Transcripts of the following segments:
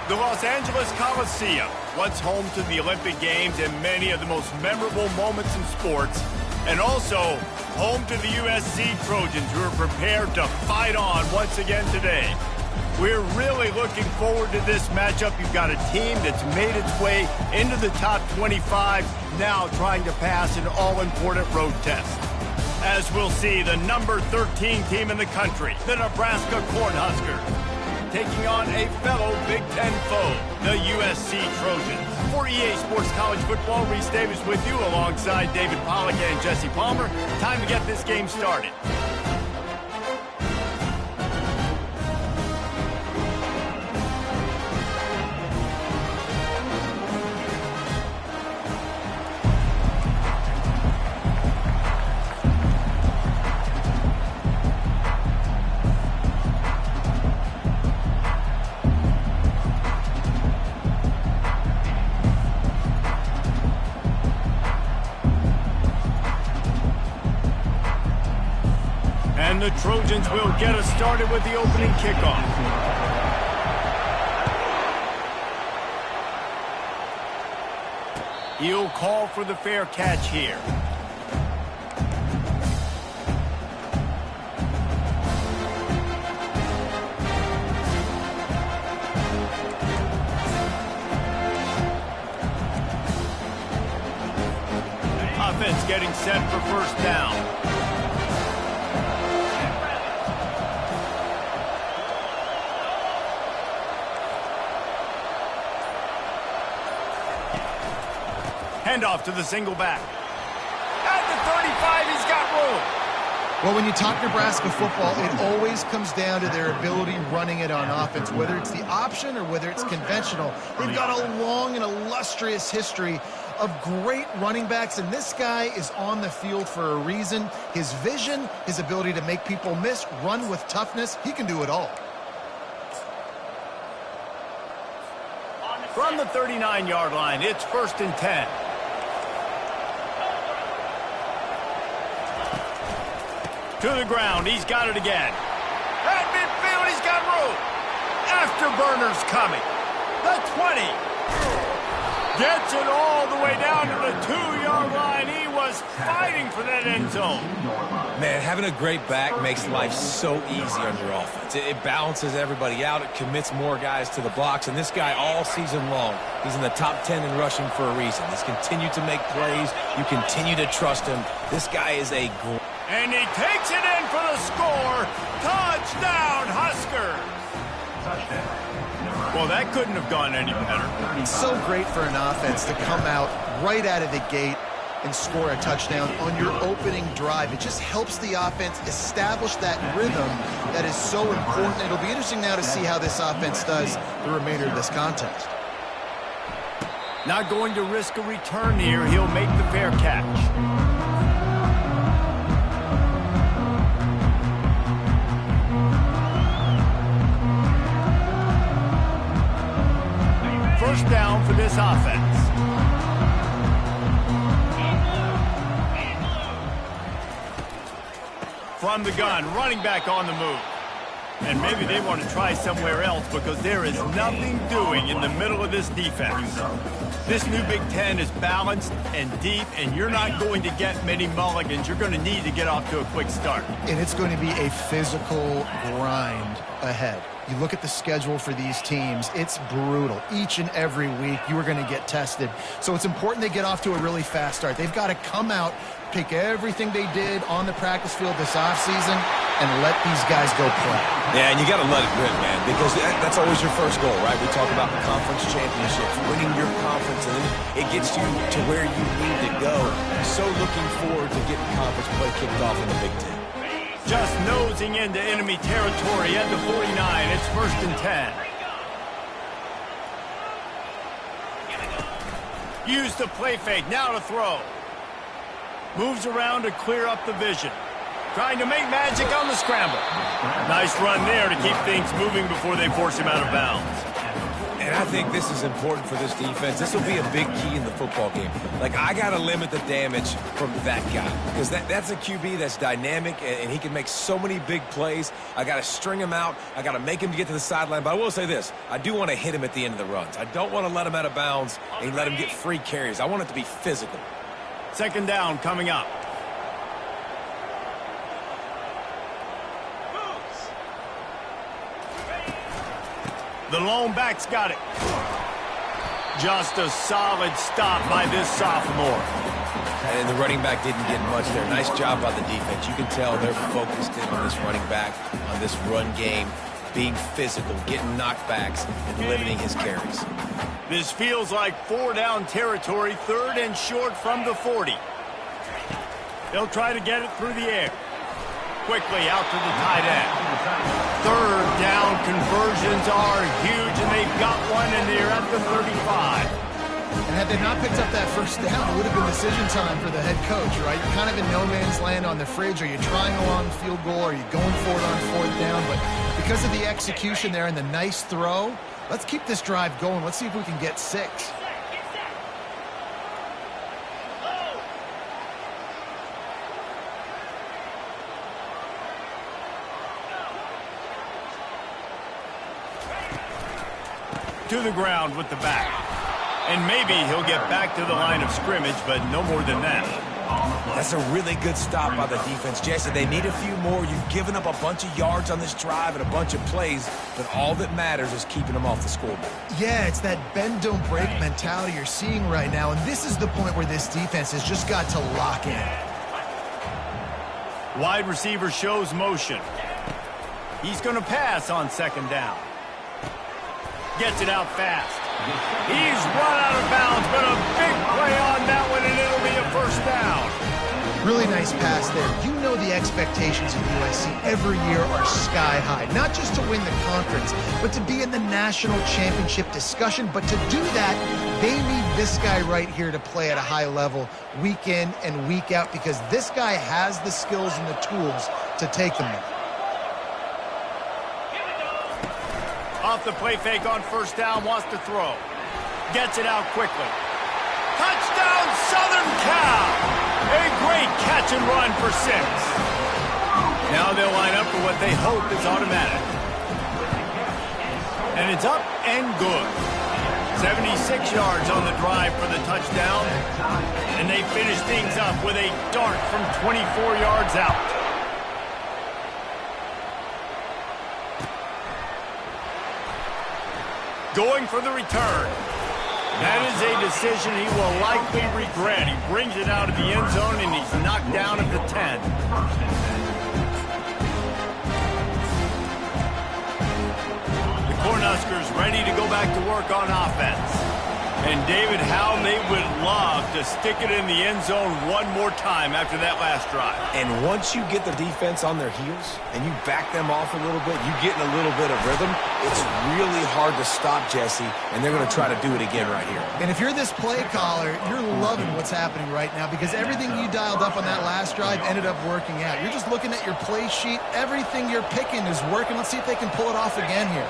The Los Angeles Coliseum, once home to the Olympic Games and many of the most memorable moments in sports, and also home to the USC Trojans, who are prepared to fight on once again today. We're really looking forward to this matchup. You've got a team that's made its way into the top 25, now trying to pass an all-important road test. As we'll see, the number 13 team in the country, the Nebraska Cornhuskers, taking on a fellow Big Ten foe, the USC Trojans. For EA Sports College Football, Reese Davis with you alongside David Pollack and Jesse Palmer. Time to get this game started. And the Trojans will get us started with the opening kickoff. He'll call for the fair catch here. Offense getting set for first down. Handoff to the single back. At the 35, he's got room. Well, when you talk Nebraska football, it always comes down to their ability running it on offense, whether it's the option or whether it's conventional. They've got a long and illustrious history of great running backs, and this guy is on the field for a reason. His vision, his ability to make people miss, run with toughness, he can do it all. From the 39-yard line, it's 1st and 10. To the ground, he's got it again. At midfield, he's got room. Afterburners coming. The 20. Gets it all the way down to the 2-yard line. He was fighting for that end zone. Man, having a great back makes life so easy on your offense. It balances everybody out. It commits more guys to the blocks. And this guy all season long, he's in the top 10 in rushing for a reason. He's continued to make plays. You continue to trust him. This guy is a great... And he takes it in for the score. Touchdown, Huskers. Well, that couldn't have gone any better. It's so great for an offense to come out right out of the gate and score a touchdown on your opening drive. It just helps the offense establish that rhythm that is so important. It'll be interesting now to see how this offense does the remainder of this contest. Not going to risk a return here. He'll make the fair catch. First down for this offense. From the gun, running back on the move. And maybe they want to try somewhere else because there is nothing doing in the middle of this defense. This new Big Ten is balanced and deep, and you're not going to get many mulligans. You're going to need to get off to a quick start. And it's going to be a physical grind ahead. You look at the schedule for these teams, it's brutal. Each and every week, you are going to get tested. So it's important they get off to a really fast start. They've got to come out, pick everything they did on the practice field this offseason, and let these guys go play. Yeah, and you got to let it rip, man, because that's always your first goal, right? We talk about the conference championships, winning your conference, and then it gets you to where you need to go. So looking forward to getting conference play kicked off in the Big Ten. Just nosing into enemy territory at the 49. It's 1st and 10. Use the play fake. Now to throw. Moves around to clear up the vision. Trying to make magic on the scramble. Nice run there to keep things moving before they force him out of bounds. And I think this is important for this defense. This will be a big key in the football game. Like, I got to limit the damage from that guy because that's a QB that's dynamic, and he can make so many big plays. I got to string him out. I got to make him get to the sideline. But I will say this. I do want to hit him at the end of the runs. I don't want to let him out of bounds and let him get free carries. I want it to be physical. 2nd down coming up. The lone back's got it. Just a solid stop by this sophomore. And the running back didn't get much there. Nice job by the defense. You can tell they're focused in on this running back, on this run game, being physical, getting knockbacks, and limiting his carries. This feels like 4-down territory, 3rd and short from the 40. They'll try to get it through the air. Quickly out to the tight end. 3rd down conversions are huge, and they've got one, and they're at the 35. And had they not picked up that first down, it would have been decision time for the head coach, right? You're kind of in no man's land on the fridge. Are you trying a long field goal? Are you going for it on 4th down? But because of the execution there and the nice throw, let's keep this drive going. Let's see if we can get 6. To the ground with the back. And maybe he'll get back to the line of scrimmage, but no more than that. That's a really good stop by the defense, Jesse. They need a few more. You've given up a bunch of yards on this drive and a bunch of plays, but all that matters is keeping them off the scoreboard. Yeah, it's that bend, don't break mentality you're seeing right now, and this is the point where this defense has just got to lock in. Wide receiver shows motion. He's going to pass on second down. Gets it out fast. He's run out of bounds, but a big play on that one, and it'll be a first down. Really nice pass there. You know the expectations of USC every year are sky high. Not just to win the conference, but to be in the national championship discussion. But to do that, they need this guy right here to play at a high level week in and week out, because this guy has the skills and the tools to take them there. Off the play fake on first down, wants to throw. Gets it out quickly. Touchdown, Southern Cal! A great catch and run for 6. Now they'll line up for what they hope is automatic. And it's up and good. 76 yards on the drive for the touchdown. And they finish things up with a dart from 24 yards out. Going for the return. That is a decision he will likely regret. He brings it out of the end zone, and he's knocked down at the 10. The Cornhuskers ready to go back to work on offense. And, David, how they would love to stick it in the end zone one more time after that last drive. And once you get the defense on their heels and you back them off a little bit, you get in a little bit of rhythm, it's really hard to stop, Jesse, and they're going to try to do it again right here. And if you're this play caller, you're loving what's happening right now, because everything you dialed up on that last drive ended up working out. You're just looking at your play sheet. Everything you're picking is working. Let's see if they can pull it off again here.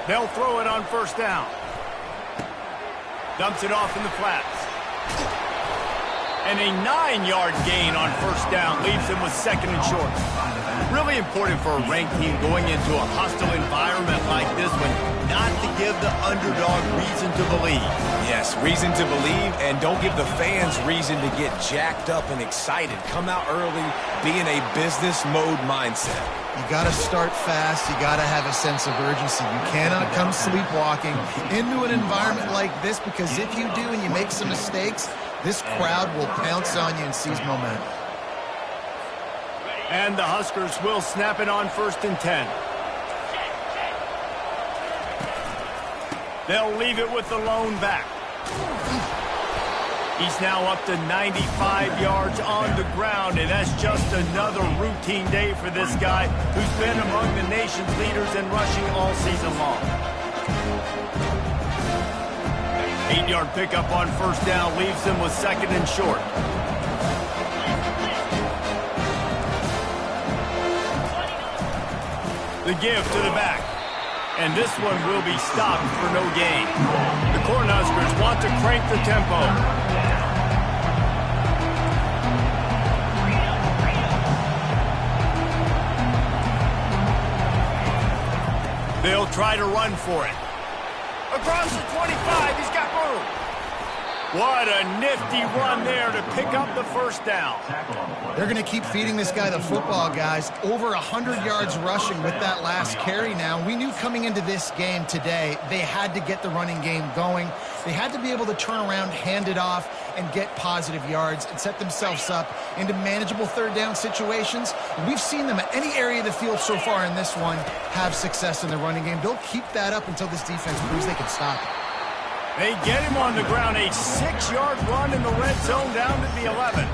They'll throw it on first down. Dumps it off in the flats. And a 9-yard gain on first down leaves him with second and short. Really important for a ranked team going into a hostile environment like this one, not to give the underdog reason to believe. Yes, reason to believe, and don't give the fans reason to get jacked up and excited. Come out early, be in a business mode mindset. You got to start fast. You got to have a sense of urgency. You cannot come sleepwalking into an environment like this, because if you do and you make some mistakes, this crowd will pounce on you and seize momentum. And the Huskers will snap it on first and 10. They'll leave it with the lone back. He's now up to 95 yards on the ground, and that's just another routine day for this guy who's been among the nation's leaders in rushing all season long. 8-yard pickup on first down leaves him with second and short. The give to the back. And this one will be stopped for no gain. The Cornhuskers want to crank the tempo. They'll try to run for it. Across the 25, he's got room. What a nifty run there to pick up the first down. They're going to keep feeding this guy the football, guys. Over 100 yards rushing with that last carry now. We knew coming into this game today, they had to get the running game going. They had to be able to turn around, hand it off, and get positive yards and set themselves up into manageable third down situations. And we've seen them at any area of the field so far in this one have success in the running game. They'll keep that up until this defense proves they can stop it. They get him on the ground, a 6-yard run in the red zone down to the 11.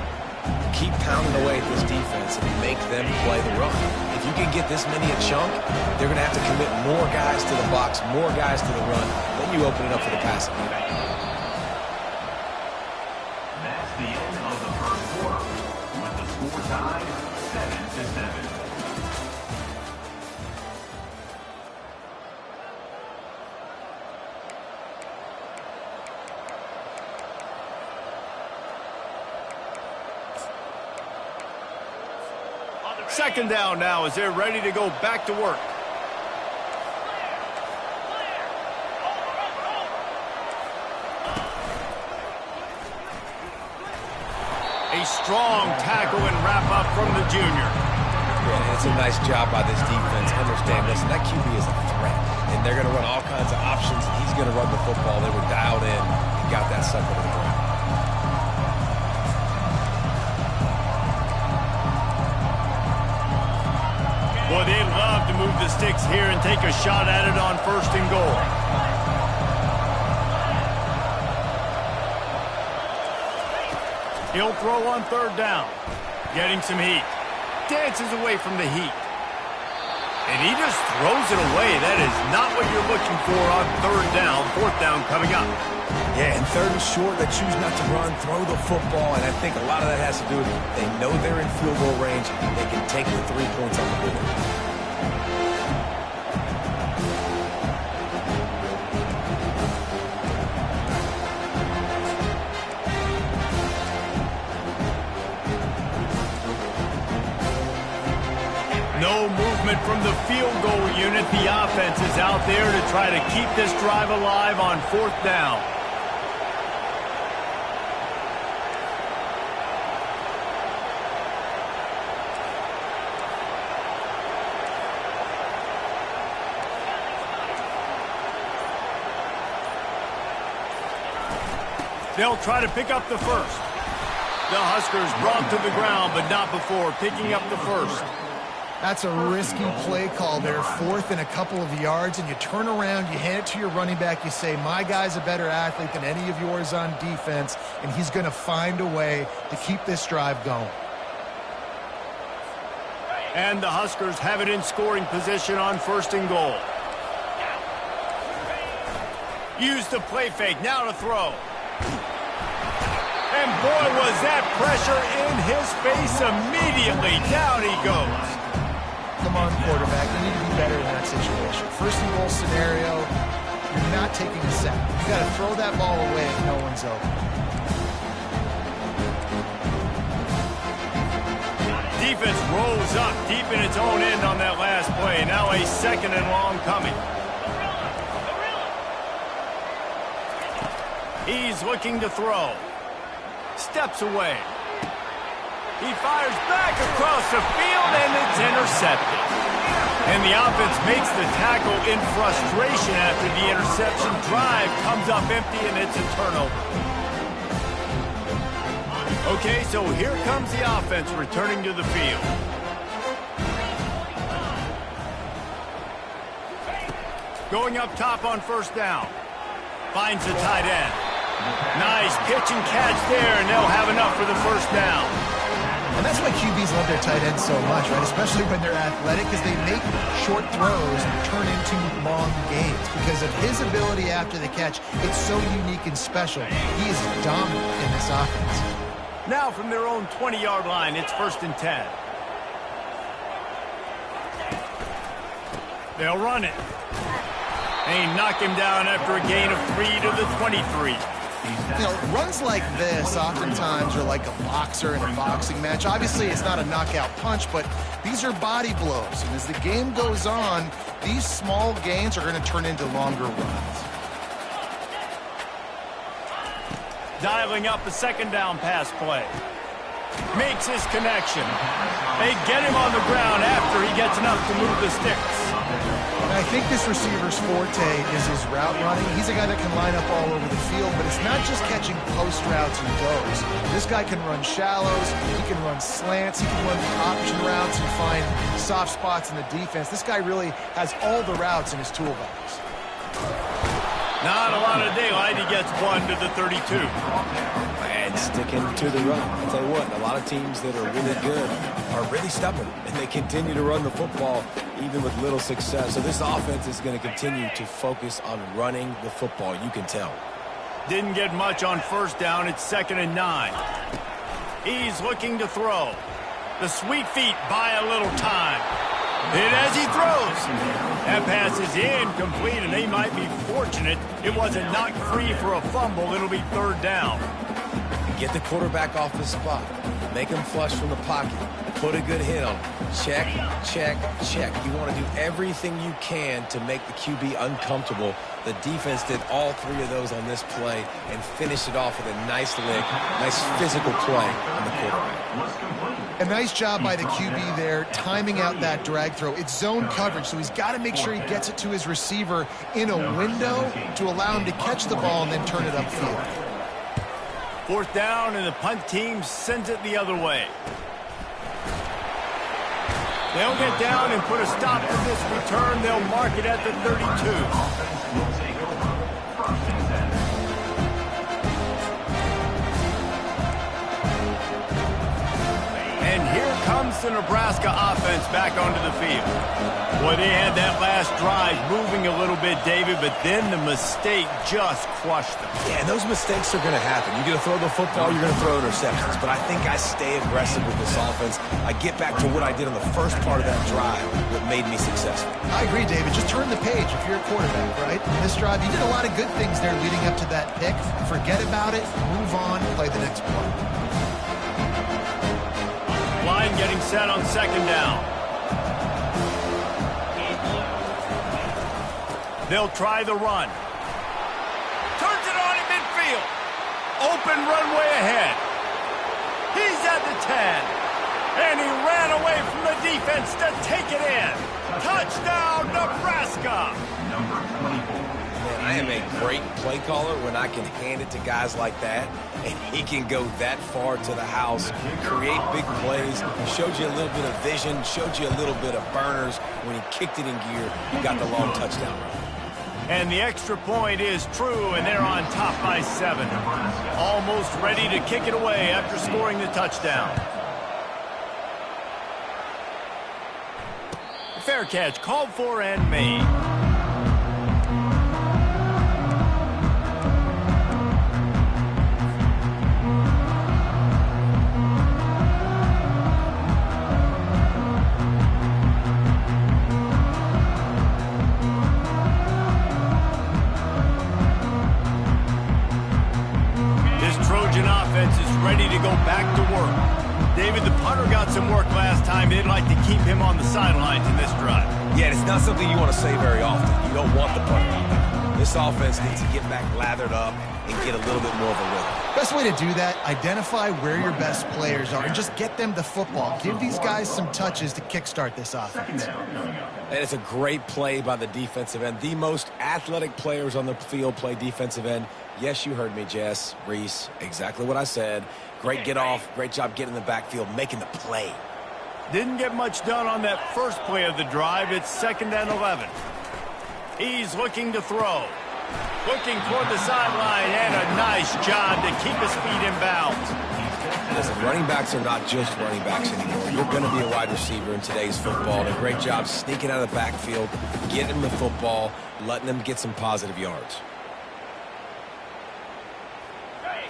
Keep pounding away at this defense and make them play the run. If you can get this many a chunk, they're going to have to commit more guys to the box, more guys to the run. Then you open it up for the passing game. That's the end of the first quarter, with the score tied 7-7. Second down now as they're ready to go back to work. strong tackle and wrap-up from the junior. Yeah, it's a nice job by this defense. Understand, listen, that QB is a threat, and they're going to run all kinds of options, and he's going to run the football. They were dialed in and got that sucker to the ground. Boy, they'd love to move the sticks here and take a shot at it on 1st and goal. He'll throw on 3rd down. Getting some heat. Dances away from the heat. And he just throws it away. That is not what you're looking for on 3rd down. 4th down coming up. Yeah, and 3rd and short, they choose not to run, throw the football, and I think a lot of that has to do with they know they're in field goal range. They can take the 3 points on the board. No movement from the field goal unit. The offense is out there to try to keep this drive alive on 4th down. They'll try to pick up the 1st. The Huskers brought to the ground, but not before picking up the 1st. That's a risky play call there, 4th and a couple of yards, and you turn around, you hand it to your running back, you say, my guy's a better athlete than any of yours on defense, and he's going to find a way to keep this drive going. And the Huskers have it in scoring position on 1st and goal. Use the play fake, now to throw. And boy, was that pressure in his face immediately. Down he goes. Come on, quarterback. You need to be better in that situation. 1st and goal scenario, you're not taking a sack. You got to throw that ball away if no one's open. Defense rolls up deep in its own end on that last play. Now a 2nd and long coming. He's looking to throw. Steps away. He fires back across the field, and it's intercepted. And the offense makes the tackle in frustration after the interception. Drive comes up empty, and it's a turnover. Okay, so here comes the offense returning to the field. Going up top on 1st down. Finds the tight end. Nice pitch and catch there, and they'll have enough for the 1st down. And that's why QBs love their tight ends so much, right? Especially when they're athletic, because they make short throws turn into long gains. Because of his ability after the catch, it's so unique and special. He is dominant in this offense. Now from their own 20-yard line, it's 1st and 10. They'll run it. They knock him down after a gain of 3 to the 23. You know, runs like this oftentimes are like a boxer in a boxing match. Obviously, it's not a knockout punch, but these are body blows. And as the game goes on, these small gains are going to turn into longer runs. Dialing up a 2nd down pass play. Makes his connection. They get him on the ground after he gets enough to move the sticks. And I think this receiver's forte is his route running. He's a guy that can line up all over the field, but it's not just catching post routes and goes. This guy can run shallows, he can run slants, he can run the option routes and find soft spots in the defense. This guy really has all the routes in his toolbox. Not a lot of daylight. He gets 1 to the 32. And sticking to the run. I'll tell you what, a lot of teams that are really good are really stubborn, and they continue to run the football even with little success. So this offense is going to continue to focus on running the football. You can tell. Didn't get much on 1st down. It's 2nd and 9. He's looking to throw. The sweet feet buy a little time. And as he throws, that pass is incomplete, and they might be fortunate it wasn't knocked free for a fumble. It'll be 3rd down. Get the quarterback off the spot. Make him flush from the pocket. Put a good hit on him. Check, check, check. You want to do everything you can to make the QB uncomfortable. The defense did all three of those on this play and finished it off with a nice lick, nice physical play on the quarterback. A nice job by the QB there, timing out that drag throw. It's zone coverage, so he's got to make sure he gets it to his receiver in a window to allow him to catch the ball and then turn it upfield. 4th down, and the punt team sends it the other way. They'll get down and put a stop to this return. They'll mark it at the 32. And here comes the Nebraska offense back onto the field. Boy, they had that last drive moving a little bit, David, but then the mistake just crushed them. Yeah, and those mistakes are going to happen. You're going to throw the football, you're going to throw interceptions. But I think I stay aggressive with this offense. I get back to what I did on the first part of that drive, what made me successful. I agree, David. Just turn the page if you're a quarterback, right? In this drive, you did a lot of good things there leading up to that pick. Forget about it, move on, play the next play. Line getting set on 2nd down. They'll try the run. Turns it on in midfield. Open runway ahead. He's at the 10. And he ran away from the defense to take it in. Touchdown, Nebraska. Number 24. Man, I am a great play caller when I can hand it to guys like that, and he can go that far to the house, create big plays, showed you a little bit of vision, showed you a little bit of burners. When he kicked it in gear, he got the long touchdown run. And the extra point is true, and they're on top by 7. Almost ready to kick it away after scoring the touchdown. Fair catch called for and made. Ready to go back to work. David, the punter got some work last time. They'd like to keep him on the sidelines in this drive. Yeah, it's not something you want to say very often. You don't want the punter out there. This offense needs to get back lathered up and get a little bit more of a rhythm. Best way to do that, identify where your best players are and just get them the football. Give these guys some touches to kickstart this offense. And it's a great play by the defensive end. The most athletic players on the field play defensive end. Yes, you heard me, Jess, Reese, exactly what I said. Great get off, great job getting in the backfield, making the play. Didn't get much done on that first play of the drive. It's 2nd and 11. He's looking to throw. Looking toward the sideline, and a nice job to keep his feet in bounds. Listen, running backs are not just running backs anymore. You're going to be a wide receiver in today's football. And a great job sneaking out of the backfield, getting them the football, letting them get some positive yards.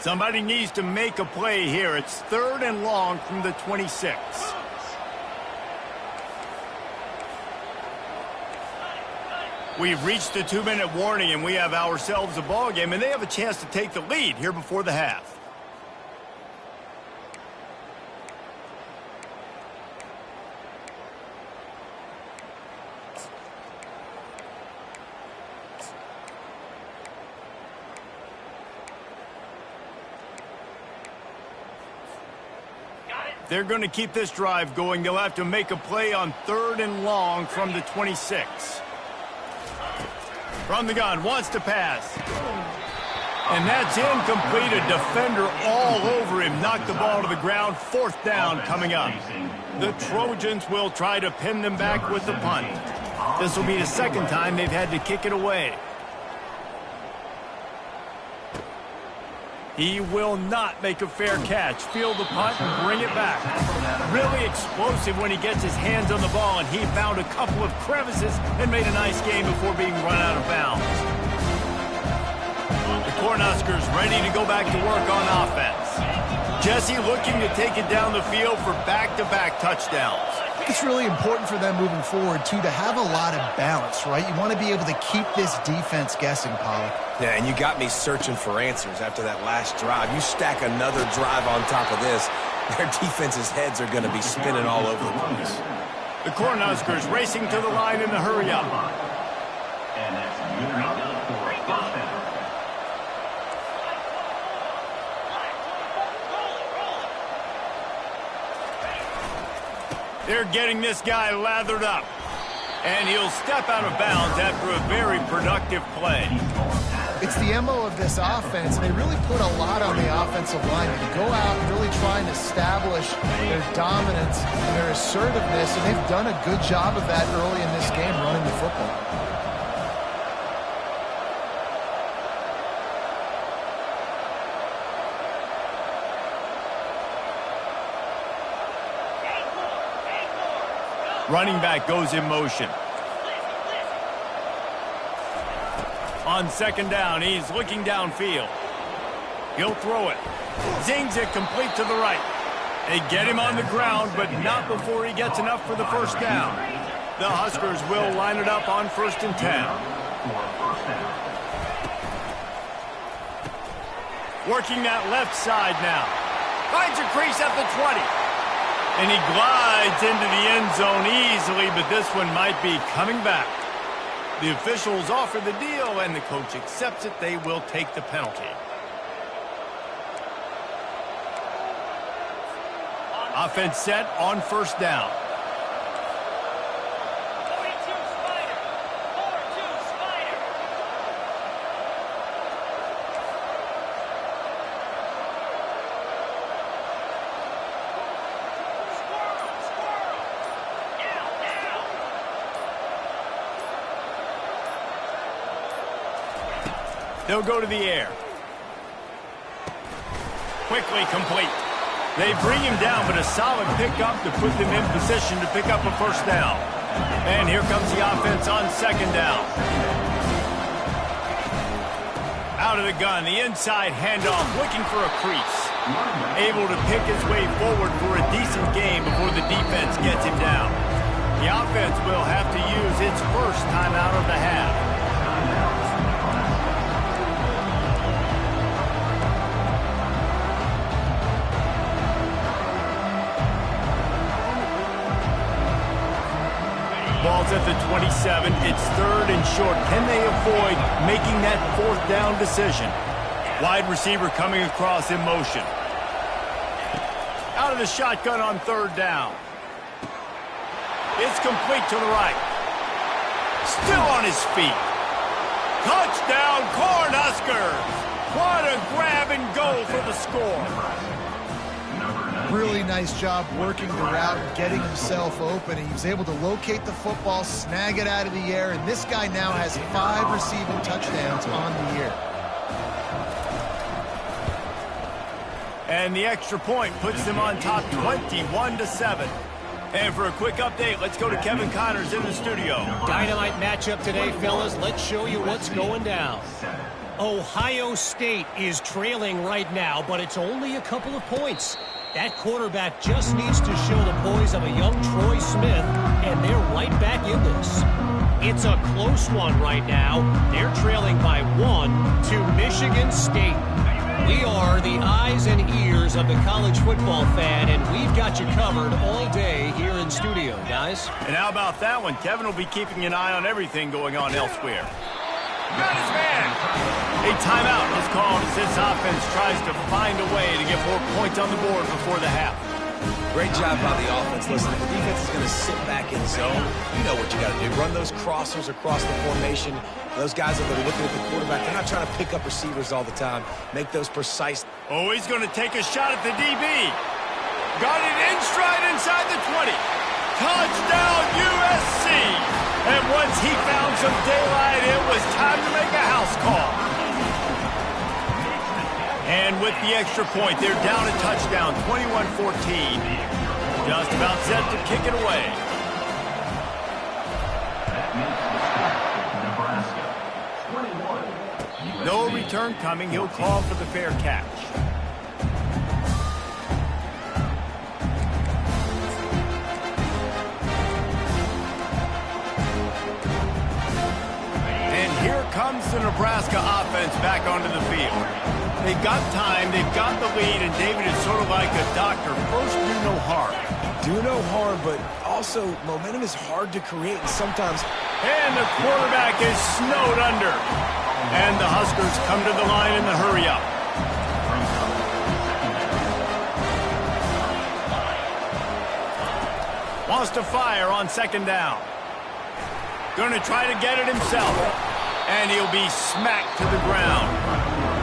Somebody needs to make a play here. It's 3rd and long from the 26. We've reached the 2-minute warning, and we have ourselves a ball game, and they have a chance to take the lead here before the half. They're going to keep this drive going. They'll have to make a play on 3rd and long from the 26. From the gun, wants to pass. And that's incomplete. A defender all over him. Knocked the ball to the ground. 4th down coming up. The Trojans will try to pin them back with the punt. This will be the 2nd time they've had to kick it away. He will not make a fair catch. Field the punt and bring it back. Really explosive when he gets his hands on the ball, and he found a couple of crevices and made a nice game before being run out of bounds. The Cornhuskers ready to go back to work on offense. Jesse looking to take it down the field for back-to-back touchdowns. It's really important for them moving forward, too, to have a lot of balance, right? You want to be able to keep this defense guessing, Pollock. Yeah, and you got me searching for answers after that last drive. You stack another drive on top of this, their defense's heads are going to be spinning all over the place. The Cornhuskers racing to the line in the hurry-up. And that's good enough for a first down. They're getting this guy lathered up. And he'll step out of bounds after a very productive play. It's the MO of this offense, and they really put a lot on the offensive line to go out and really try and establish their dominance and their assertiveness, and they've done a good job of that early in this game running the football. Running back goes in motion. On second down, he's looking downfield. He'll throw it. Zings it complete to the right. They get him on the ground, but not before he gets enough for the first down. The Huskers will line it up on 1st and 10. Working that left side now. Finds a crease at the 20. And he glides into the end zone easily, but this one might be coming back. The officials offer the deal, and the coach accepts it. They will take the penalty. Offense set on 1st down. They'll go to the air. Quickly complete. They bring him down, but a solid pickup to put them in position to pick up a first down. And here comes the offense on 2nd down. Out of the gun, the inside handoff, looking for a crease. Able to pick his way forward for a decent game before the defense gets him down. The offense will have to use its first timeout of the half. Ball's at the 27. It's 3rd and short. Can they avoid making that 4th down decision? Wide receiver coming across in motion. Out of the shotgun on 3rd down. It's complete to the right. Still on his feet. Touchdown, Cornhuskers! What a grab and go for the score. Really nice job working the route and getting himself open. He was able to locate the football, snag it out of the air, and this guy now has 5 receiving touchdowns on the year. And the extra point puts them on top 21-7. And for a quick update, let's go to Kevin Connors in the studio. Dynamite matchup today, fellas. Let's show you what's going down. Ohio State is trailing right now, but it's only a couple of points. That quarterback just needs to show the poise of a young Troy Smith, and they're right back in this. It's a close one right now. They're trailing by 1 to Michigan State. We are the eyes and ears of the college football fan, and we've got you covered all day here in studio, guys. And how about that one? Kevin will be keeping an eye on everything going on elsewhere. Got his man. A timeout was called as this offense tries to find a way to get more points on the board before the half. Great job by the offense. Listen, if the defense is going to sit back in zone, you know what you got to do. Run those crossers across the formation. Those guys that are looking at the quarterback, they're not trying to pick up receivers all the time. Make those precise. Oh, he's going to take a shot at the DB. Got it in stride inside the 20. Touchdown, USC. And once he found some daylight, it was time to make a house call. And with the extra point, they're down a touchdown, 21-14. Just about set to kick it away. No return coming. He'll call for the fair catch. comes the Nebraska offense back onto the field. They've got time, they've got the lead, and David is sort of like a doctor. First, do no harm. Do no harm, but also momentum is hard to create, and sometimes... And the quarterback is snowed under. And the Huskers come to the line in the hurry-up. Wants to fire on second down. Going to try to get it himself. And he'll be smacked to the ground.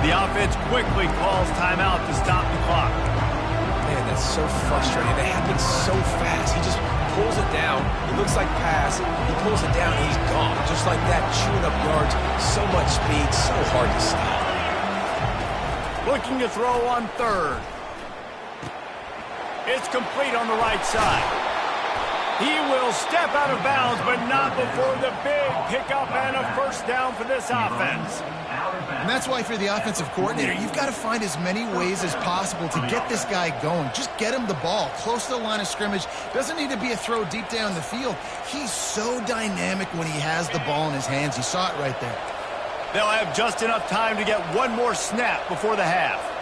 The offense quickly calls timeout to stop the clock. Man, that's so frustrating. It happens so fast. He just pulls it down. It looks like pass. He pulls it down, and he's gone. Just like that, chewing up yards. So much speed, so hard to stop. Looking to throw on third. It's complete on the right side. He will step out of bounds, but not before the big pickup and a first down for this offense. And that's why, if you're the offensive coordinator, you've got to find as many ways as possible to get this guy going. Just get him the ball close to the line of scrimmage. Doesn't need to be a throw deep down the field. He's so dynamic when he has the ball in his hands. You saw it right there. They'll have just enough time to get one more snap before the half.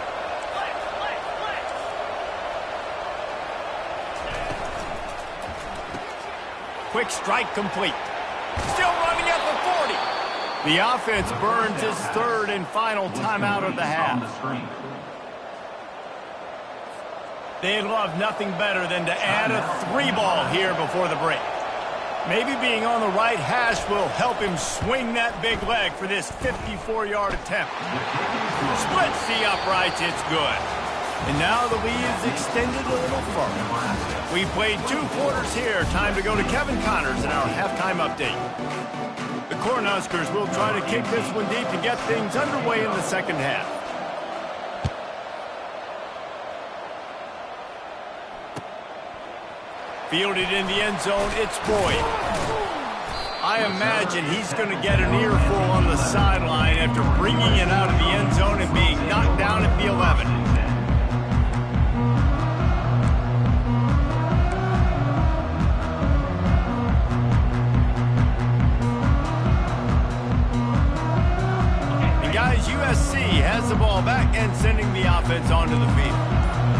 Quick strike complete. Still running at the 40. The offense burns his third and final timeout of the half. They'd love nothing better than to add a 3-ball here before the break. Maybe being on the right hash will help him swing that big leg for this 54-yard attempt. Splits the uprights, it's good. And now the lead is extended a little further. We played 2 quarters here. Time to go to Kevin Connors in our halftime update. The Cornhuskers will try to kick this one deep to get things underway in the second half. Fielded in the end zone, it's Boyd. I imagine he's going to get an earful on the sideline after bringing it out of the end zone and being knocked down at the 11. Guys, USC has the ball back and sending the offense onto the field.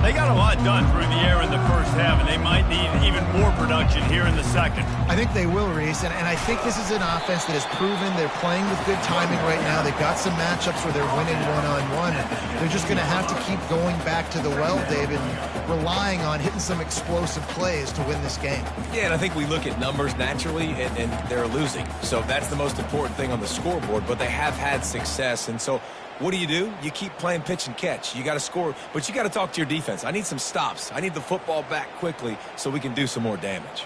They got a lot done through the air in the first half, and they might need even more production here in the second. I think they will, Reese, and I think this is an offense that has proven they're playing with good timing right now. They've got some matchups where they're winning one-on-one. They're just going to have to keep going back to the well, David, and relying on hitting some explosive plays to win this game. Yeah, and I think we look at numbers naturally, and they're losing. So that's the most important thing on the scoreboard, but they have had success, and so what do? You keep playing pitch and catch. You got to score, but you got to talk to your defense. I need some stops. I need the football back quickly so we can do some more damage.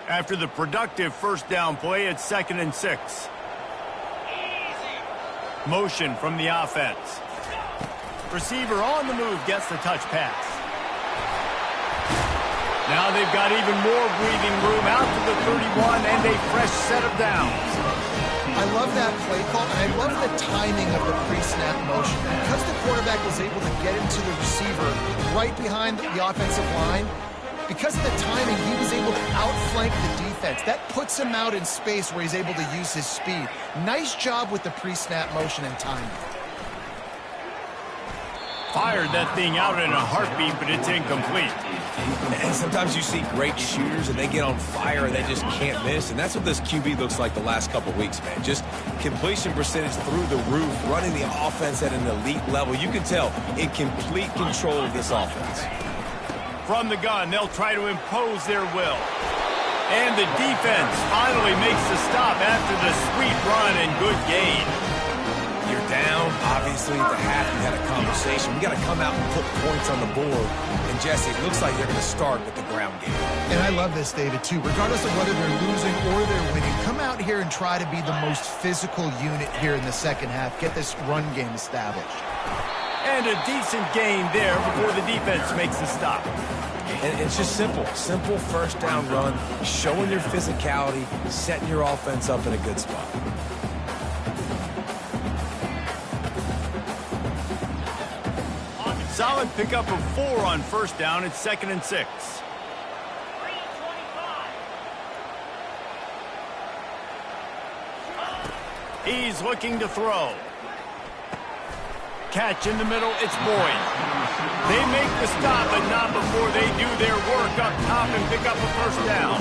After the productive first down play, it's 2nd and 6. Motion from the offense. Receiver on the move gets the touch pass. Now they've got even more breathing room out to the 31 and a fresh set of downs. I love that play call, and I love the timing of the pre-snap motion. Because the quarterback was able to get into the receiver right behind the offensive line, because of the timing, he was able to outflank the defense. That puts him out in space where he's able to use his speed. Nice job with the pre-snap motion and timing. Fired that thing out in a heartbeat, but it's incomplete. And sometimes you see great shooters, and they get on fire, and they just can't miss. And that's what this QB looks like the last couple weeks, man. Just completion percentage through the roof, running the offense at an elite level. You can tell in complete control of this offense. From the gun, they'll try to impose their will. And the defense finally makes the stop after the sweet run and good gain. You're down, obviously, at the half. You had a conversation. We got to come out and put points on the board. And, Jesse, it looks like they're going to start with the ground game. And I love this, David, too. Regardless of whether they're losing or they're winning, come out here and try to be the most physical unit here in the second half. Get this run game established. And a decent gain there before the defense makes the stop. And it's just simple. Simple first down run, showing your physicality, setting your offense up in a good spot. Solid pickup of 4 on first down. It's 2nd and 6. He's looking to throw. Catch in the middle, it's Boyd. They make the stop, but not before they do their work up top and pick up a first down.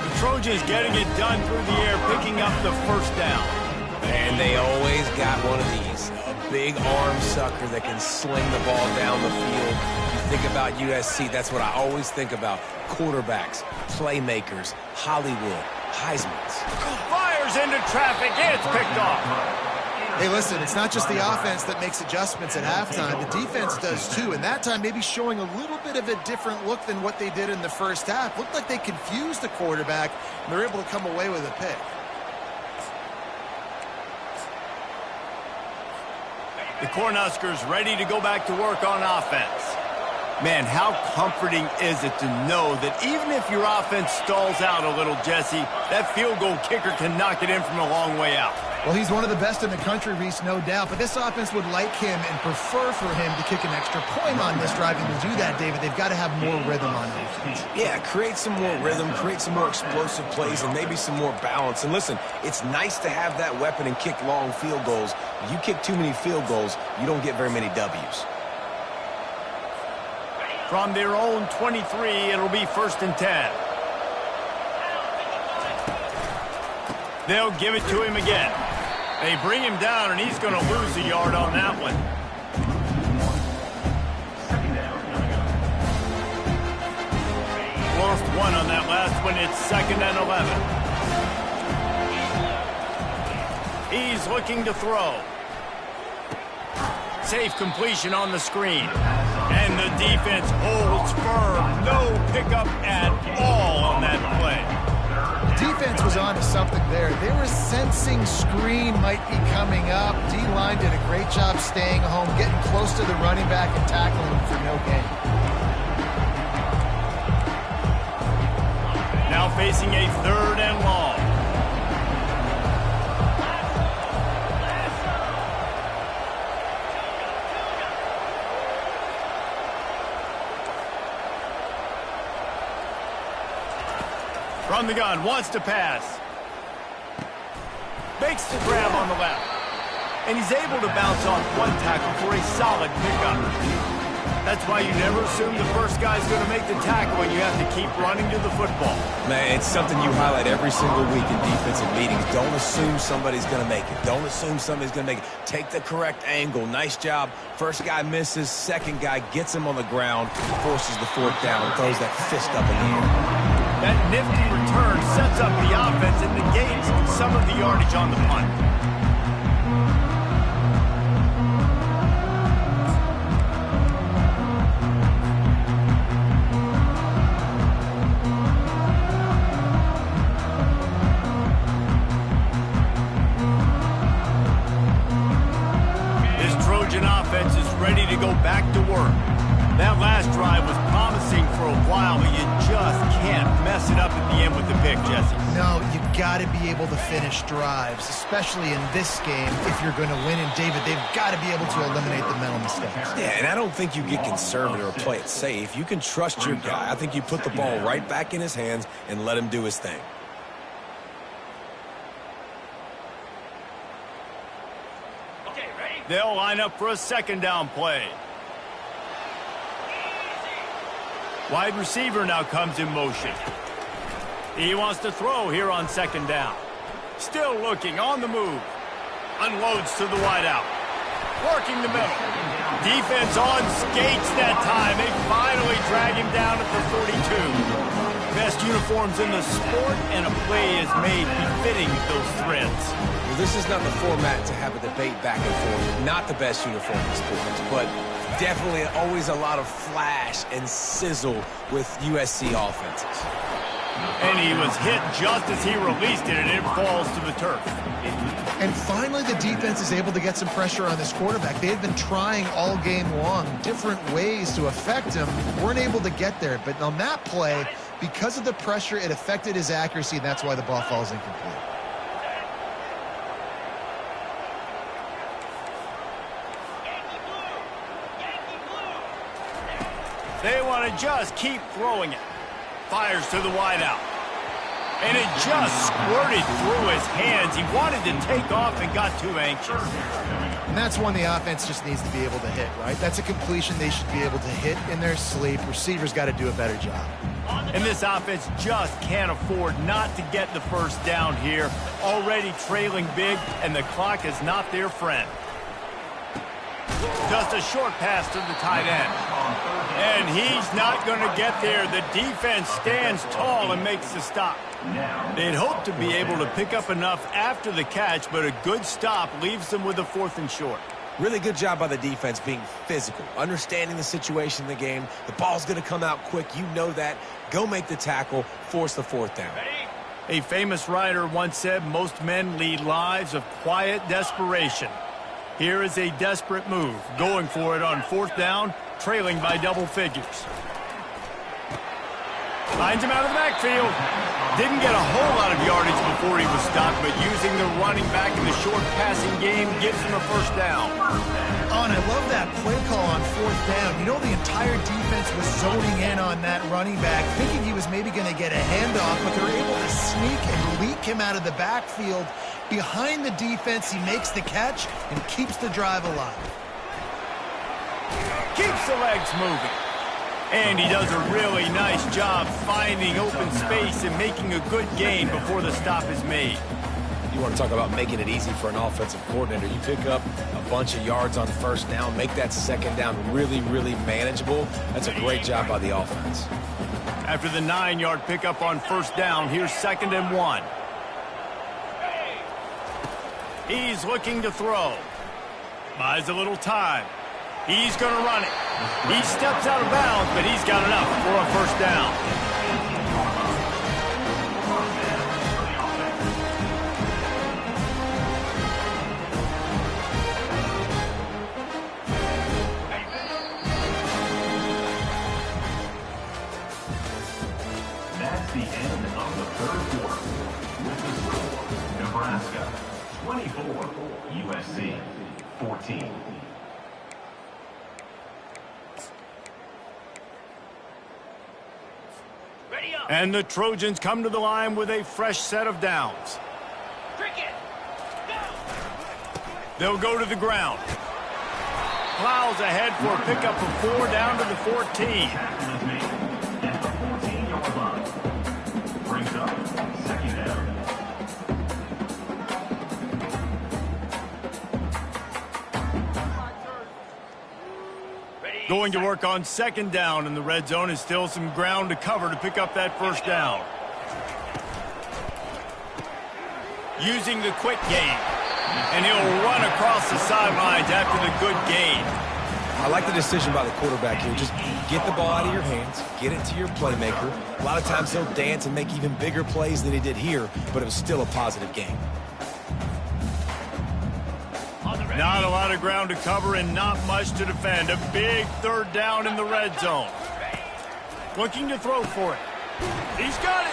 The Trojans getting it done through the air, picking up the first down. And they always got one of these. A big arm sucker that can sling the ball down the field. You think about USC, that's what I always think about. Quarterbacks, playmakers, Hollywood, Heisman's. Fires into traffic, and it's picked off. Hey, listen, it's not just the offense that makes adjustments at halftime. The defense does too, and that time maybe showing a little bit of a different look than what they did in the first half. Looked like they confused the quarterback, and they're able to come away with a pick. The Cornhuskers ready to go back to work on offense. Man, how comforting is it to know that even if your offense stalls out a little, Jesse, that field goal kicker can knock it in from a long way out. Well, he's one of the best in the country, Reese, no doubt. But this offense would like him and prefer for him to kick an extra point on this drive. And to do that, David, they've got to have more rhythm on offense. Yeah, create some more rhythm, create some more explosive plays, and maybe some more balance. And listen, it's nice to have that weapon and kick long field goals. You kick too many field goals, you don't get very many W's. From their own 23, it'll be 1st and 10. They'll give it to him again. They bring him down, and he's going to lose a yard on that one. Lost one on that last one. It's 2nd and 11. He's looking to throw. Safe completion on the screen. And the defense holds firm. No pickup at all on that play. Defense was on to something there. They were sensing screen might be coming up. D-line did a great job staying home, getting close to the running back and tackling him for no gain. Now facing a 3rd and long. From the gun, wants to pass. Makes the grab on the left. And he's able to bounce off one tackle for a solid pickup. That's why you never assume the first guy's going to make the tackle and you have to keep running to the football. Man, it's something you highlight every single week in defensive meetings. Don't assume somebody's going to make it. Don't assume somebody's going to make it. Take the correct angle. Nice job. First guy misses. Second guy gets him on the ground, forces the 4th down, throws that fist up in the air. That nifty return sets up the offense and negates some of the yardage on the punt. This Trojan offense is ready to go back to work. That last drive was promising for a while, but you just can't mess it up at the end with the pick, Jesse. No, you got to be able to finish drives, especially in this game if you're going to win. And, David, they've got to be able to eliminate the mental mistakes. Yeah, and I don't think you get conservative or play it safe. You can trust your guy. I think you put the ball right back in his hands and let him do his thing. They'll line up for a 2nd down play. Wide receiver now comes in motion. He wants to throw here on 2nd down. Still looking, on the move. Unloads to the wideout. Working the middle. Defense on skates that time. They finally drag him down at the 42. Best uniforms in the sport, and a play is made befitting those threads. Well, this is not the format to have a debate back and forth. Not the best uniform in sports, but definitely always a lot of flash and sizzle with USC offenses. And he was hit just as he released it, and it falls to the turf. And finally, the defense is able to get some pressure on this quarterback. They had been trying all game long different ways to affect him. Weren't able to get there. But on that play, because of the pressure, it affected his accuracy, and that's why the ball falls incomplete. They want to just keep throwing it. Fires to the wideout. And it just squirted through his hands. He wanted to take off and got too anxious. And that's one the offense just needs to be able to hit, right? That's a completion they should be able to hit in their sleep. Receivers got to do a better job. And this offense just can't afford not to get the first down here. Already trailing big, and the clock is not their friend. Just a short pass to the tight end. And he's not going to get there. The defense stands tall and makes the stop. They'd hope to be able to pick up enough after the catch, but a good stop leaves them with a 4th and short. Really good job by the defense being physical, understanding the situation in the game. The ball's going to come out quick. You know that. Go make the tackle, force the 4th down. A famous writer once said, most men lead lives of quiet desperation. Here is a desperate move, going for it on 4th down, trailing by double figures. Finds him out of the backfield. Didn't get a whole lot of yardage before he was stopped, but using the running back in the short passing game gives him a 1st down. Oh, and I love that play call on 4th down. You know, the entire defense was zoning in on that running back, thinking he was maybe going to get a handoff, but they're able to sneak and leak him out of the backfield. Behind the defense, he makes the catch and keeps the drive alive. Keeps the legs moving. And he does a really nice job finding open space and making a good gain before the stop is made. You want to talk about making it easy for an offensive coordinator. You pick up a bunch of yards on 1st down, make that 2nd down really, really manageable. That's a great job by the offense. After the 9-yard pickup on 1st down, here's 2nd and 1. He's looking to throw. Buys a little time. He's going to run it. He steps out of bounds, but he's got enough for a 1st down. That's the end of the 3rd quarter. With the score, Nebraska 24, USC 14. And the Trojans come to the line with a fresh set of downs. They'll go to the ground. Plows ahead for a pickup of 4 down to the 14. At the 14-yard line. Brings up 2nd down. Going to work on 2nd down in the red zone is still some ground to cover to pick up that 1st down. Using the quick game. And he'll run across the sidelines after the good gain. I like the decision by the quarterback here. Just get the ball out of your hands, get it to your playmaker. A lot of times he'll dance and make even bigger plays than he did here, but it was still a positive game. Not a lot of ground to cover and not much to defend. A big 3rd down in the red zone. Looking to throw for it. He's got it.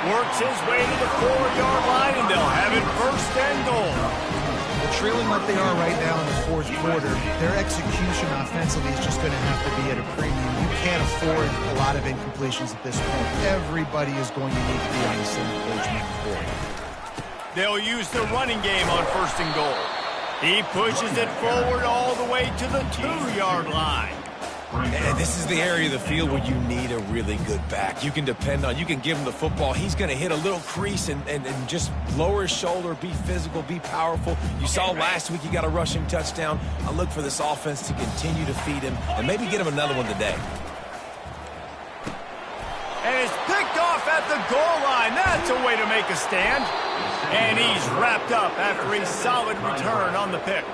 Works his way to the 4-yard line, and they'll have it 1st and goal. Well, trailing like they are right now in the 4th quarter, their execution offensively is just going to have to be at a premium. You can't afford a lot of incompletions at this point. Everybody is going to need to be on the same page moving forward. They'll use the running game on 1st and goal. He pushes it forward all the way to the 2-yard line. And this is the area of the field where you need a really good back. You can depend on, you can give him the football. He's going to hit a little crease and just lower his shoulder, be physical, be powerful. You saw last week he got a rushing touchdown. I look for this offense to continue to feed him and maybe get him another one today. And it's picked off at the goal line. That's a way to make a stand. And he's wrapped up after a solid return on the pick.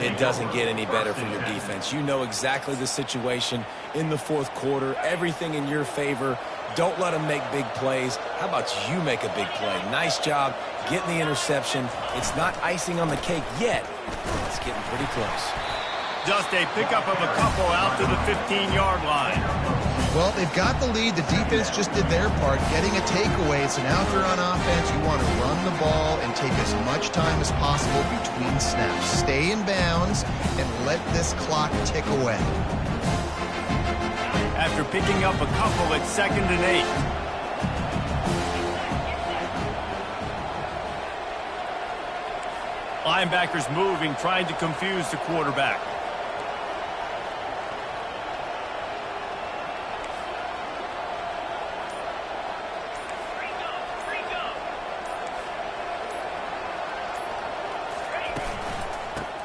It doesn't get any better for your defense. You know exactly the situation in the 4th quarter. Everything in your favor. Don't let them make big plays. How about you make a big play? Nice job getting the interception. It's not icing on the cake yet. It's getting pretty close. Just a pickup of a couple out to the 15-yard line. Well, they've got the lead. The defense just did their part, getting a takeaway. So now if you're on offense, you want to run the ball and take as much time as possible between snaps. Stay in bounds and let this clock tick away. After picking up a couple at 2nd and 8. Linebackers moving, trying to confuse the quarterback.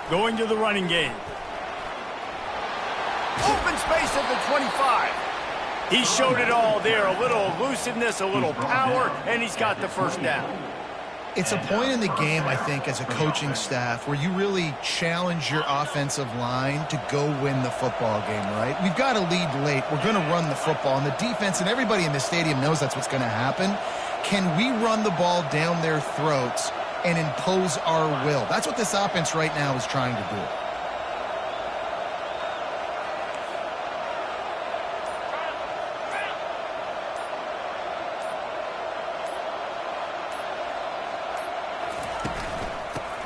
Going to the running game. Open space at the 25. He showed it all there. A little elusiveness, a little power, and he's got the first down. It's a point in the game, I think, as a coaching staff, where you really challenge your offensive line to go win the football game, right? We've got to lead late. We're going to run the football, and the defense and everybody in the stadium knows that's what's going to happen. Can we run the ball down their throats and impose our will? That's what this offense right now is trying to do.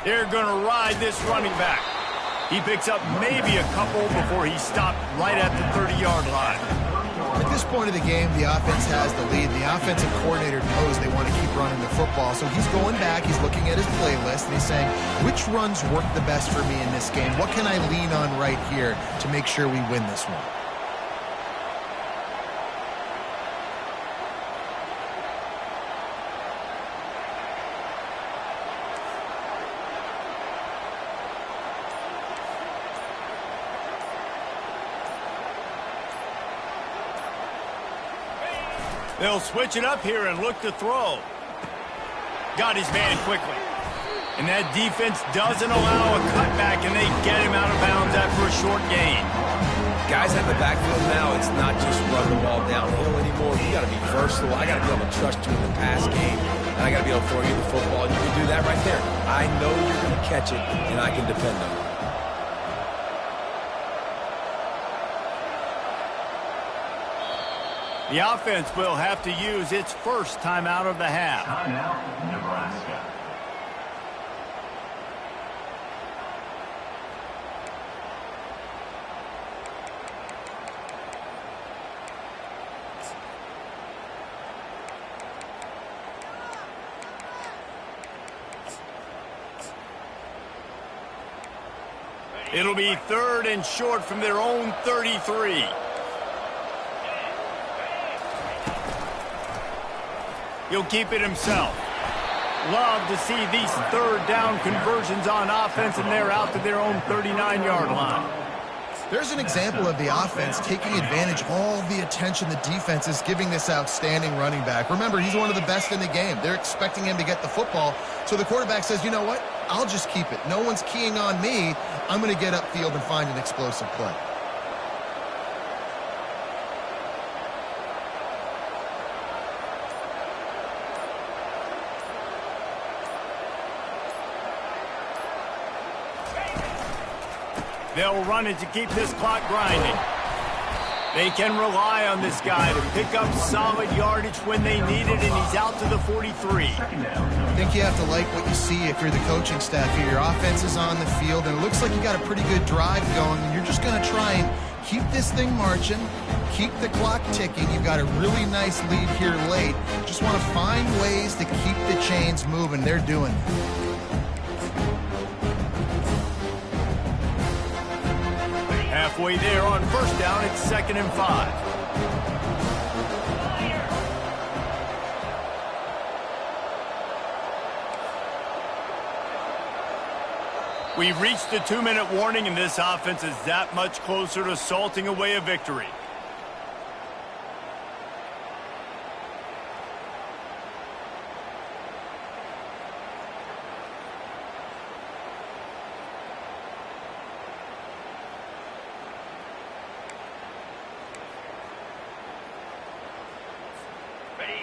They're going to ride this running back. He picks up maybe a couple before he stopped right at the 30-yard line. At this point of the game, the offense has the lead. The offensive coordinator knows they want to keep running the football. So he's going back, he's looking at his playlist, and he's saying, which runs work the best for me in this game? What can I lean on right here to make sure we win this one? They'll switch it up here and look to throw. Got his man quickly. And that defense doesn't allow a cutback, and they get him out of bounds after a short gain. Guys at the backfield now, it's not just run the ball downhill anymore. You got to be versatile. I got to be able to trust you in the pass game, and I got to be able to throw you the football. And you can do that right there. I know you're going to catch it, and I can depend on it. The offense will have to use its first timeout of the half. Timeout, Nebraska. It'll be 3rd and short from their own 33. He'll keep it himself. Love to see these 3rd down conversions on offense, and they're out to their own 39-yard line. There's an example of the offense taking advantage of all the attention the defense is giving this outstanding running back. Remember, he's one of the best in the game. They're expecting him to get the football, so the quarterback says, you know what? I'll just keep it. No one's keying on me. I'm going to get upfield and find an explosive play. They'll run it to keep this clock grinding. They can rely on this guy to pick up solid yardage when they need it, and he's out to the 43. I think you have to like what you see if you're the coaching staff here. Your offense is on the field, and it looks like you got a pretty good drive going, and you're just going to try and keep this thing marching, keep the clock ticking. You've got a really nice lead here late. Just want to find ways to keep the chains moving. They're doing it. Halfway there on first down, it's 2nd and 5. We've reached the 2-minute warning, and this offense is that much closer to salting away a victory.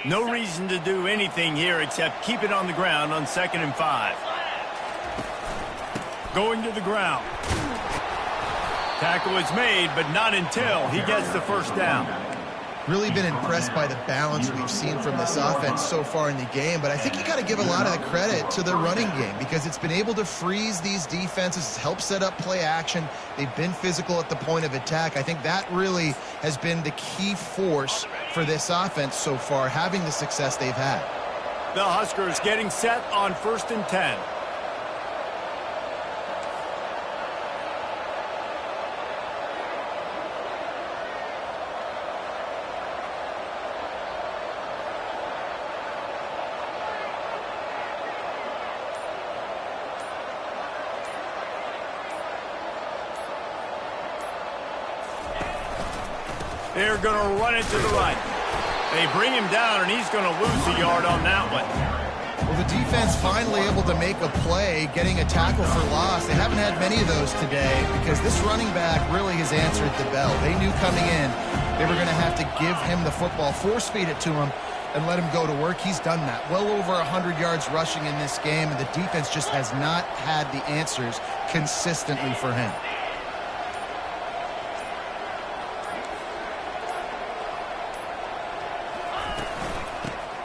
No reason to do anything here except keep it on the ground on 2nd and 5. Going to the ground. Tackle is made, but not until he gets the first down. Really been impressed by the balance we've seen from this offense so far in the game, but I think you got to give a lot of the credit to the running game because it's been able to freeze these defenses, help set up play action. They've been physical at the point of attack. I think that really has been the key force for this offense so far, having the success they've had. The Huskers getting set on 1st and 10. They're going to run it to the right. They bring him down, and he's going to lose a yard on that one. Well, the defense finally able to make a play, getting a tackle for loss. They haven't had many of those today because this running back really has answered the bell. They knew coming in they were going to have to give him the football, force-feed it to him, and let him go to work. He's done that. Well over 100 yards rushing in this game, and the defense just has not had the answers consistently for him.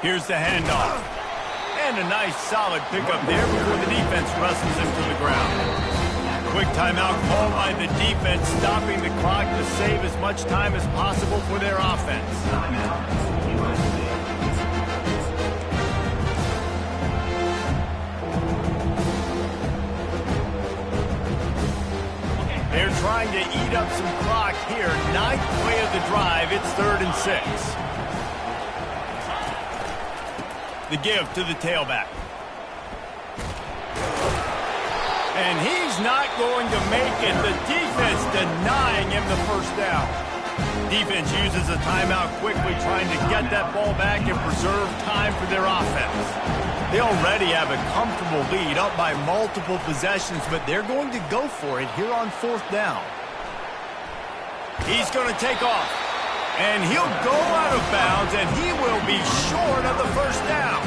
Here's the handoff. And a nice solid pickup there before the defense wrestles him to the ground. Quick timeout called by the defense, stopping the clock to save as much time as possible for their offense. They're trying to eat up some clock here. Ninth play of the drive. It's 3rd and 6. The give to the tailback. And he's not going to make it. The defense denying him the first down. Defense uses a timeout quickly, trying to get that ball back and preserve time for their offense. They already have a comfortable lead, up by multiple possessions, but they're going to go for it here on 4th down. He's going to take off. And he'll go out of bounds, and he will be short of the first down.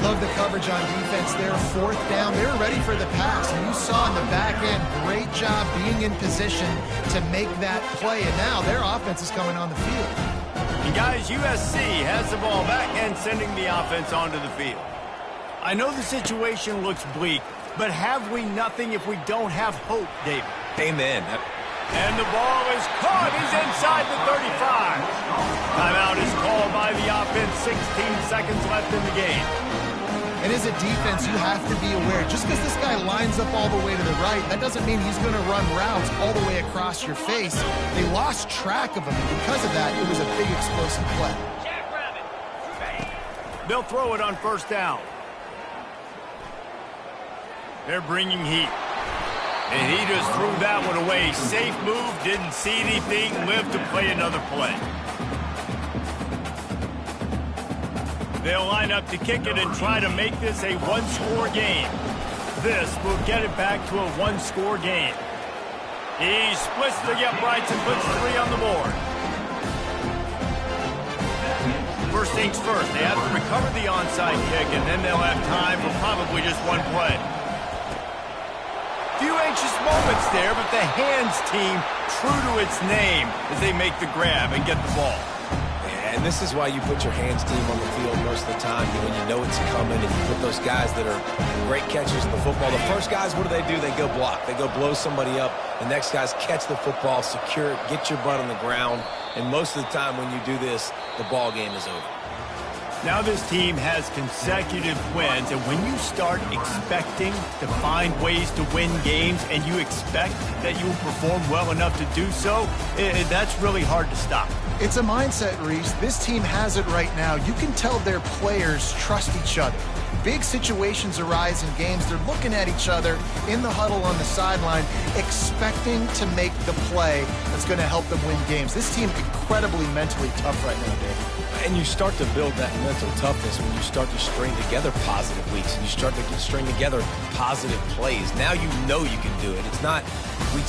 Love the coverage on defense there. 4th down. They were ready for the pass. And you saw in the back end, great job being in position to make that play. And now their offense is coming on the field. And guys, USC has the ball back and sending the offense onto the field. I know the situation looks bleak, but have we nothing if we don't have hope, David? Amen. And the ball is caught. He's inside the 35. Timeout is called by the offense. 16 seconds left in the game. And as a defense, you have to be aware. Just because this guy lines up all the way to the right, that doesn't mean he's going to run routes all the way across your face. They lost track of him, and because of that, it was a big explosive play. They'll throw it on 1st down. They're bringing heat. And he just threw that one away. Safe move, didn't see anything, lived to play another play. They'll line up to kick it and try to make this a one-score game. This will get it back to a one-score game. He splits the uprights and puts 3 on the board. First things first, they have to recover the onside kick, and then they'll have time for probably just one play. Few anxious moments there, but the hands team true to its name as they make the grab and get the ball. And this is why you put your hands team on the field most of the time, when you know it's coming, and you put those guys that are great catchers of the football. The first guys, what do? They go block. They go blow somebody up. The next guys catch the football, secure it, get your butt on the ground. And most of the time when you do this, the ball game is over. Now this team has consecutive wins, and when you start expecting to find ways to win games and you expect that you will perform well enough to do so, that's really hard to stop. It's a mindset, Reese. This team has it right now. You can tell their players trust each other. Big situations arise in games. They're looking at each other in the huddle on the sideline, expecting to make the play that's going to help them win games. This team incredibly mentally tough right now, Dave. And you start to build that mental toughness when you start to string together positive weeks and you string together positive plays. Now you know you can do it. It's not, we talk